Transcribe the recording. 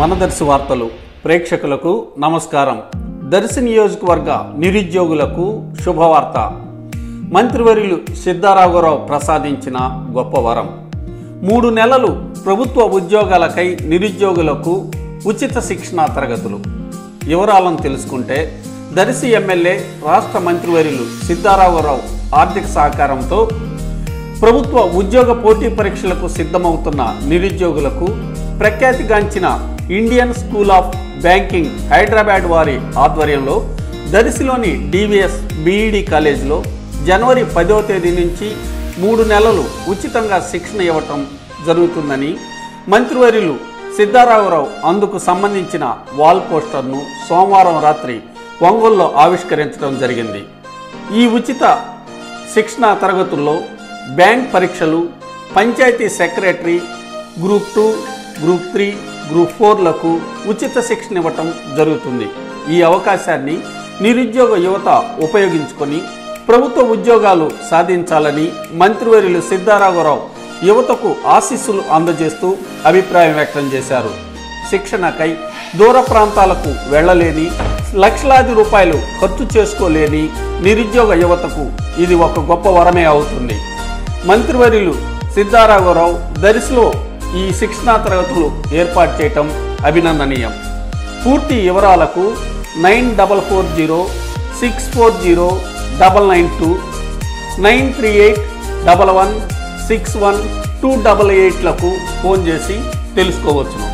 మన దర్శి వార్తలు ప్రేక్షకులకు నమస్కారం. దర్శి నియోజకవర్గ నిరుద్యోగులకు శుభవార్త. మంత్రివర్యులు సిద్ధారాఘవరావు ప్రసాదించిన గొప్ప వరం. 3 నెలలు ప్రభుత్వ ఉద్యోగాలకై నిరుద్యోగులకు ఉచిత శిక్షణా తరగతులు. వివరాలను తెలుసుకుంటే, దర్శి ఎమ్మెల్యే రాష్ట్ర మంత్రివర్యులు సిద్ధారాఘవరావు ఆర్థిక సహకారంతో ప్రభుత్వ ఉద్యోగ పోటీ పరీక్షలకు సిద్ధమవుతున్న నిరుద్యోగులకు ప్రఖ్యాతిగాంచిన Indian school of banking Hyderabad వారి ఆధ్వర్యంలో దర్శిలోని డివిఎస్ బీఈడి కాలేజీలో జనవరి 10వ తేదీ నుంచి 3 నెలలు ఉచితంగా శిక్షణ ఇవ్వటం జరుగుతుందని మంత్రివర్యులు సిద్ధారాఘవరావు అందుకు సంబంధించిన వాల్ పోస్టర్ను సోమవారం రాత్రి ఒంగోలులో ఆవిష్కరించడం జరిగింది. ఈ ఉచిత శిక్షణ తరగతుల్లో బ్యాంక్ పరీక్షలు, panchayat secretary, group 2, group 3, group 4లకు ఉచిత శిక్షణ ఇవ్వటం జరుగుతుంది. ఈ అవకాశాన్ని నిరుద్యోగ యువత ఉపయోగించుకొని ప్రభుత్వ ఉద్యోగాలు సాధించాలని మంత్రివర్యులు సిద్ధారాఘవరావు యువతకు ఆశీస్సులు అందజేస్తూ అభిప్రాయం వ్యక్తం చేశారు. శిక్షణకై దూర ప్రాంతాలకు వెళ్లలేని, లక్షలాది రూపాయలు ఖర్చు చేసుకోలేని నిరుద్యోగ యువతకు ఇది ఒక గొప్ప వరమే అవుతుంది. మంత్రివర్యులు సిద్ధారాఘవరావు దర్శిలో ఈ శిక్షణా తరగతులు ఏర్పాటు చేయటం అభినందనీయం. పూర్తి వివరాలకు 9406409992 938116128లకు ఫోన్ చేసి తెలుసుకోవచ్చును.